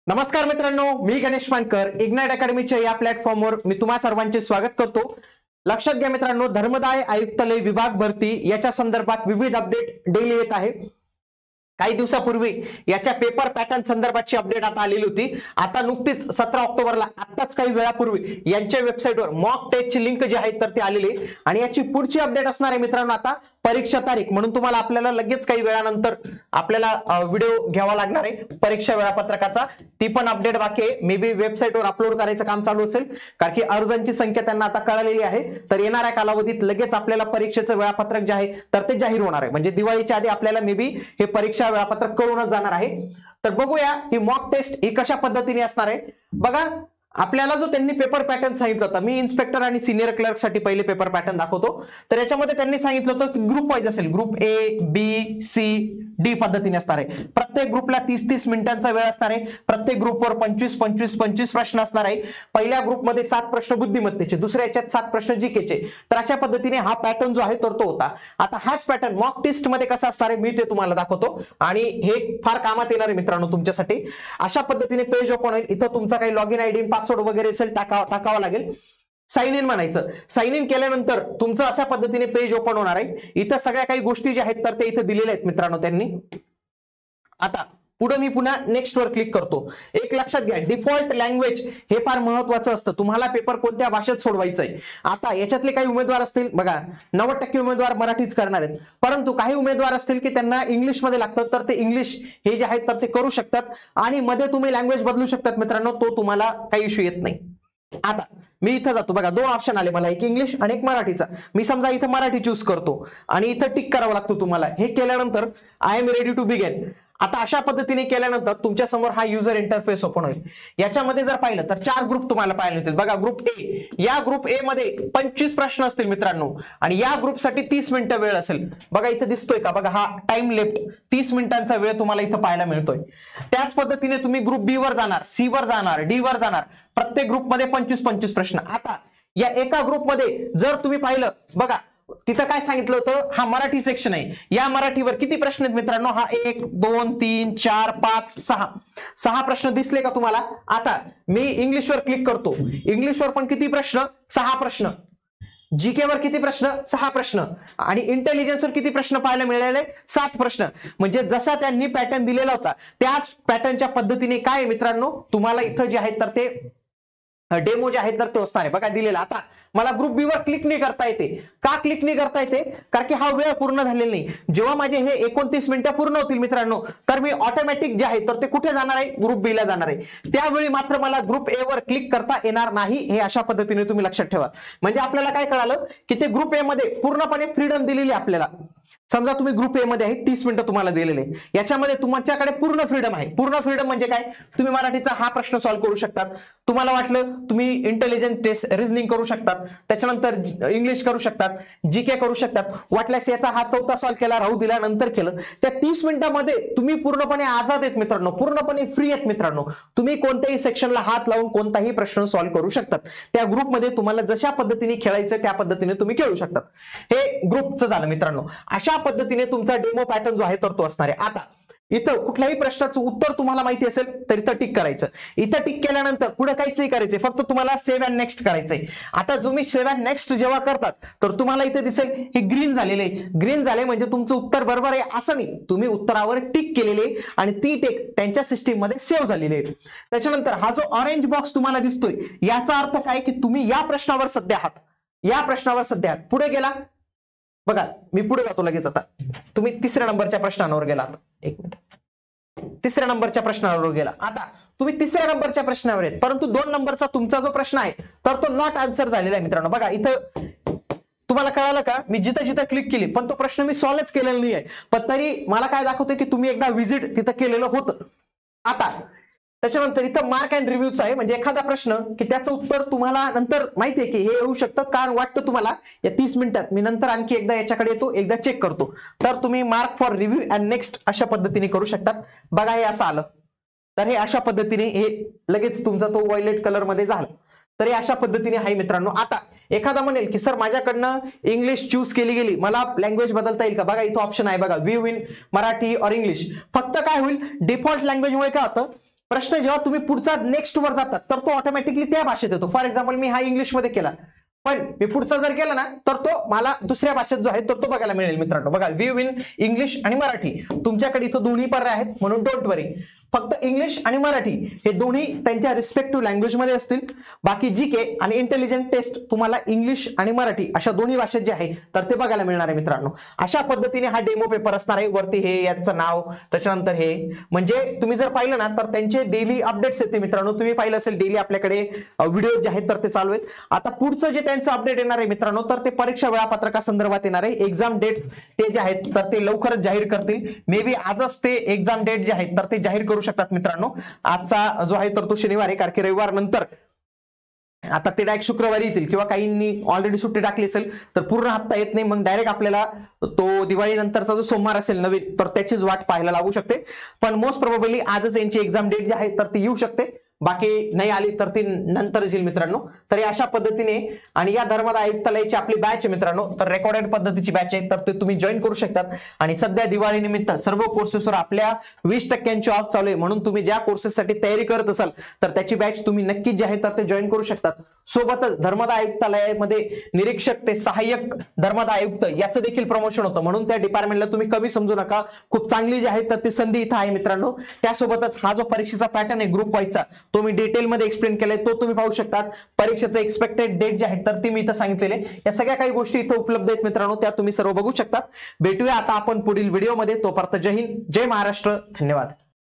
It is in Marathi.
नमस्कार मित्रांनो, मी गणेश मानकर इग्नाइट अकॅडमीच्या या प्लॅटफॉर्मवर मी तुम्हा सर्वांचे स्वागत करतो। लक्षात घ्या मित्रांनो, धर्मदाय आयुक्तालय विभाग भरती याच्या संदर्भात विविध अपडेट डेली येत आहे। काही दिवसापूर्वी याच्या पेपर पॅटर्न संदर्भातची अपडेट आता आलेली होती। आता नुकतीच 17 ऑक्टोबरला आत्ताच काही वेळापूर्वी यांच्या वेबसाईटवर मॉक टेस्टची लिंक जी आहे तर ती आलेली आणि याची पुढची अपडेट असणार आहे मित्रांनो आता परीक्षा तारीख, म्हणून तुम्हाला आपल्याला लगेच काही वेळानंतर आपल्याला व्हिडिओ घ्यावा लागणार आहे परीक्षा वेळापत्रकाचा। ती पण अपडेट बाकी आहे, मे बी वेबसाईटवर अपलोड करायचं काम चालू असेल, कारण की अर्जांची संख्या त्यांना आता कळलेली आहे। तर येणाऱ्या कालावधीत लगेच आपल्याला परीक्षेचं वेळापत्रक जे आहे तर ते जाहीर होणार आहे, म्हणजे दिवाळीच्या आधी आपल्याला मे बी हे परीक्षा वेळापत्रक कळूनच जाणार आहे। तर बघूया ही मॉक टेस्ट ही कशा पद्धतीने असणार आहे। बघा, आपल्याला जो त्यांनी पेपर पॅटर्न सांगितलं होतं, मी इन्स्पेक्टर आणि सिनियर क्लर्क साठी पहिले पेपर पॅटर्न दाखवतो। तर याच्यामध्ये त्यांनी सांगितलं होतं की ग्रुप वाईज असेल, group A B C D पद्धतीने असणार आहे। प्रत्येक ग्रुपला 30-30 मिनिटांचा वेळ असणार आहे। प्रत्येक ग्रुपवर 25-25 प्रश्न असणार आहे। पहिल्या ग्रुपमध्ये 7 प्रश्न बुद्धिमत्तेचे, दुसऱ्या याच्यात 7 प्रश्न जीकेचे। तर अशा पद्धतीने हा पॅटर्न जो आहे तो होता। आता हाच पॅटर्न मॉक टेस्ट मध्ये कसा असणार आहे मी ते तुम्हाला दाखवतो आणि हे फार कामात येणार आहे मित्रांनो तुमच्यासाठी। अशा पद्धतीने पेज ओपन होईल, इथं तुमचा काही लॉगिन आयडी पासवर्ड वगैरे असेल टाकावा लागेल। साइन इन म्हणायचं, साइन इन केल्यानंतर तुमचं अशा पद्धतीने पेज ओपन होणार आहे। इथं सगळ्या काही गोष्टी ज्या आहेत तर ते इथं दिलेल्या आहेत मित्रांनो त्यांनी। आता पुढे मी पुन्हा नेक्स्ट वर क्लिक करतो। एक लक्षात घ्या, डिफॉल्ट लँग्वेज हे फार महत्त्वाचं असतं, तुम्हाला पेपर कोणत्या भाषेत सोडवायचा आहे। आता याच्यातले काही उमेदवार असतील बघा, 90% उमेदवार मराठीच करणार आहेत, परंतु काही उमेदवार असतील की त्यांना इंग्लिश मध्ये लागतं, तर ते इंग्लिश हे जे आहेत तर ते करू शकतात आणि मध्ये तुम्ही लँग्वेज बदलू शकतात मित्रांनो, तो तुम्हाला काही इश्यू येत नाही। आता मी इथं जातो, बघा 2 ऑप्शन आले मला, एक इंग्लिश आणि एक मराठीचा। मी समजा इथं मराठी चूज करतो आणि इथं टिक करावं लागतो तुम्हाला। हे केल्यानंतर I am ready to begin, आता अशा पद्धतीने केल्यानंतर तुमच्या समोर हा युजर इंटरफेस ओपन होईल। याच्यामध्ये जर पाहिलं तर 4 ग्रुप तुम्हाला पाहायला मिळतील। बघा, ग्रुप ए, या ग्रुप ए मध्ये 25 प्रश्न असतील मित्रांनो आणि या ग्रुपसाठी 30 मिनिटं वेळ असेल। बघा इथं दिसतोय का, बघा हा टाइम लेफ्ट 30 मिनिटांचा वेळ तुम्हाला इथं पाहायला मिळतोय। त्याच पद्धतीने तुम्ही ग्रुप बी वर जाणार, सी वर जाणार, डी वर जाणार, प्रत्येक ग्रुपमध्ये 25-25 प्रश्न। आता या एका ग्रुपमध्ये जर तुम्ही पाहिलं, बघा तिथं काय सांगितलं होतं, हा मराठी सेक्शन आहे, या मराठीवर किती प्रश्न आहेत मित्रांनो, हा 1 2 3 4 5 6 प्रश्न दिसले का तुम्हाला। आता मी इंग्लिशवर क्लिक करतो, इंग्लिशवर पण किती प्रश्न, 6 प्रश्न, जीके वर किती प्रश्न, 6 प्रश्न आणि इंटेलिजन्सवर किती प्रश्न पाहायला मिळाले, 7 प्रश्न। म्हणजे जसा त्यांनी पॅटर्न दिलेला होता त्याच पॅटर्नच्या पद्धतीने काय मित्रांनो तुम्हाला इथं जे आहेत तर ते डेमो जे आहेत तर ते असणार आहे। बघा दिलेला, आता मला ग्रुप बी वर क्लिक नाही करता येते, का क्लिक नाही करता येते, कारण की हा वेळ पूर्ण झालेला नाही। जेव्हा माझे हे 29 मिनिटं पूर्ण होतील मित्रांनो, तर मी ऑटोमॅटिक जे आहे तर ते कुठे जाणार आहे, ग्रुप बी ला जाणार आहे। त्यावेळी मात्र मला ग्रुप ए वर क्लिक करता येणार नाही, हे अशा पद्धतीने तुम्ही लक्षात ठेवा। म्हणजे आपल्याला काय कळालं की ते ग्रुप ए मध्ये पूर्णपणे फ्रीडम दिलेली आपल्याला। समजा तुम्ही ग्रुप ए मध्ये आहे, 30 मिनिटं तुम्हाला दिलेले, याच्यामध्ये तुमच्याकडे पूर्ण फ्रीडम आहे। पूर्ण फ्रीडम म्हणजे काय, तुम्ही मराठीचा हा प्रश्न सॉल्व्ह करू शकतात, तुम्हाला वाटलं तुम्ही इंटेलिजन्स टेस्ट रिझनिंग करू शकतात, त्याच्यानंतर इंग्लिश करू शकतात, जीके करू शकतात, वाटल्यास याचा हा 4था सॉल्व्ह केला, राहू दिला, नंतर केलं। त्या 30 मिनिटांमध्ये तुम्ही पूर्णपणे आझाद आहेत मित्रांनो, पूर्णपणे फ्री आहेत मित्रांनो। तुम्ही कोणत्याही सेक्शनला हात लावून कोणताही प्रश्न सॉल्व्ह करू शकतात। त्या ग्रुपमध्ये तुम्हाला जशा पद्धतीने खेळायचं त्या पद्धतीने तुम्ही खेळू शकतात। हे ग्रुपचं झालं मित्रांनो। अशा पद्धतीने तुमचा डेमो पॅटर्न जो आहे तर तो असणार आहे। आता इथं कुठल्याही प्रश्नाचं उत्तर तुम्हाला माहिती असेल तर इथं टिक करायचं, इथं टिक केल्यानंतर पुढे काहीच नाही करायचंय, फक्त तुम्हाला सेव्ह अँड नेक्स्ट करायचंय। आता तुम्ही सेव्ह अँड नेक्स्ट जेव्हा करतात तर तुम्हाला इथे दिसेल हे ग्रीन झालेले आहे, ग्रीन झाले म्हणजे तुमचं उत्तर बरोबर आहे असं नाही, तुम्ही उत्तरावर टिक केलेले आणि ती टिक त्यांच्या सिस्टीम मध्ये सेव्ह झालेली आहे। त्याच्यानंतर हा जो ऑरेंज बॉक्स तुम्हाला दिसतोय याचा अर्थ काय की तुम्ही या प्रश्नावर सध्या आहात, या प्रश्नावर सध्या आहात। पुढे गेला, बघा मी पुढे जातो लगेच। आता तुम्ही 3ऱ्या नंबरच्या प्रश्नावर गेलात, 1 मिनिट, 3ऱ्या नंबरच्या प्रश्नावर गेला। आता तुम्ही 3ऱ्या नंबरच्या प्रश्नावर आहेत, परंतु 2 नंबरचा तुमचा जो प्रश्न आहे तर तो नॉट आन्सर झालेला आहे मित्रांनो। बघा इथं तुम्हाला कळालं का, मी जिथं जिथं क्लिक केली पण तो प्रश्न मी सॉल्व्हच केलेला नाही आहे, पण तरी मला काय दाखवतोय की तुम्ही एकदा व्हिजिट तिथं केलेलं होतं। आता त्याच्यानंतर इथं मार्क अँड रिव्ह्यूच आहे, म्हणजे एखादा प्रश्न की त्याचं उत्तर तुम्हाला नंतर माहिती आहे की हे येऊ शकतं, कारण वाटतं तुम्हाला या 30 मिनिटात मी नंतर आणखी एकदा याच्याकडे येतो, एकदा चेक करतो, तर तुम्ही mark for review and next अशा पद्धतीने करू शकतात। बघा हे असं आलं तर हे अशा पद्धतीने हे लगेच तुमचा तो व्हायलेट कलर मध्ये झाला, तर हे अशा पद्धतीने आहे मित्रांनो। आता एखादा म्हणेल की सर माझ्याकडनं इंग्लिश चूज केली गेली, मला लँग्वेज बदलता येईल का, बघा इथं ऑप्शन आहे, बघा व्ह्यू इन मराठी और इंग्लिश। फक्त काय होईल, डिफॉल्ट लँग्वेज मुळे काय होतं प्रश्न जेव्हा तुम्ही पुढचा नेक्स्ट वर जातात तर तो ऑटोमॅटिकली त्या भाषेत येतो. फॉर एक्झाम्पल मी हा इंग्लिशमध्ये केला, पण मी पुढचा जर केला ना तर तो मला दुसऱ्या भाषेत जो आहे तर तो बघायला मिळेल. मित्रांनो बघा, व्ह्यू इन इंग्लिश आणि मराठी, तुमच्याकडे इथं दोन्ही पर्याय आहेत म्हणून डोंट वरी. फक्त इंग्लिश आणि मराठी हे दोन्ही त्यांच्या रिस्पेक्टिव्ह लँग्वेजमध्ये असतील. बाकी जीके आणि इंटेलिजंट टेस्ट तुम्हाला इंग्लिश आणि मराठी अशा दोन्ही भाषेत जे आहे तर ते बघायला मिळणार आहे. मित्रांनो अशा पद्धतीने हा डेमो पेपर असणार आहे. वरती हे याचं नाव, त्याच्यानंतर हे, म्हणजे तुम्ही जर पाहिलं ना तर त्यांचे डेली अपडेट्स येते. मित्रांनो तुम्ही पाहिलं असेल डेली आपल्याकडे व्हिडिओ जे आहेत तर ते चालू आहेत. आता पुढचं जे त्यांचं अपडेट येणार आहे मित्रांनो तर ते परीक्षा वेळापत्रकासंदर्भात येणार आहे. एक्झाम डेट्स ते जे आहेत तर ते लवकरच जाहीर करतील. मे बी आजच ते एक्झाम डेट जे आहेत तर ते जाहीर करू शकतात. मित्रांनो आजचा जो आहे तर तो शनिवार आहे, कारण की रविवार नंतर आता ते डायरेक्ट शुक्रवारी येतील, किंवा काहींनी ऑलरेडी सुट्टी टाकली असेल तर पूर्ण हप्ता येत नाही, मग डायरेक्ट आपल्याला तो दिवाळी नंतरचा जो सोमवार असेल नवीन तर त्याचीच वाट पाहायला लागू शकते. पण मोस्ट प्रोबेबली आजच यांची एक्झाम डेट जी आहे तर ती येऊ शकते. बाकी नाही आली तर ती नंतर येईल. मित्रांनो तर अशा पद्धतीने, आणि या धर्मादाय आयुक्तालयाची आपली बॅच आहे मित्रांनो तर रेकॉर्डेड पद्धतीची बॅच आहे तर ते तुम्ही जॉईन करू शकतात. आणि सध्या दिवाळी निमित्त सर्व कोर्सेसवर आपल्या 20% ऑफ चालू आहे, म्हणून तुम्ही ज्या कोर्सेससाठी तयारी करत असाल तर त्याची बॅच तुम्ही नक्कीच जे आहे तर ते जॉईन करू शकतात. सोबतच धर्मादाय आयुक्तालयामध्ये निरीक्षक ते सहाय्यक धर्मादाय आयुक्त याचं देखील प्रमोशन होतं, म्हणून त्या डिपार्टमेंटला तुम्ही कमी समजू नका. खूप चांगली जी आहे तर ती संधी इथं आहे. मित्रांनो त्यासोबतच हा जो परीक्षेचा पॅटर्न आहे ग्रुप वाईजचा तो मी डिटेलमध्ये एक्सप्लेन केलाय, तो तुम्ही पाहू शकतात. परीक्षेचं एक्सपेक्टेड डेट जे आहे तर ती मी इथं सांगितलेले. या सगळ्या काही गोष्टी इथं उपलब्ध आहेत मित्रांनो, त्या तुम्ही सर्व बघू शकतात. भेटूया आता आपण पुढील व्हिडिओमध्ये. तोपर्यंत जय हिंद, जय महाराष्ट्र, धन्यवाद.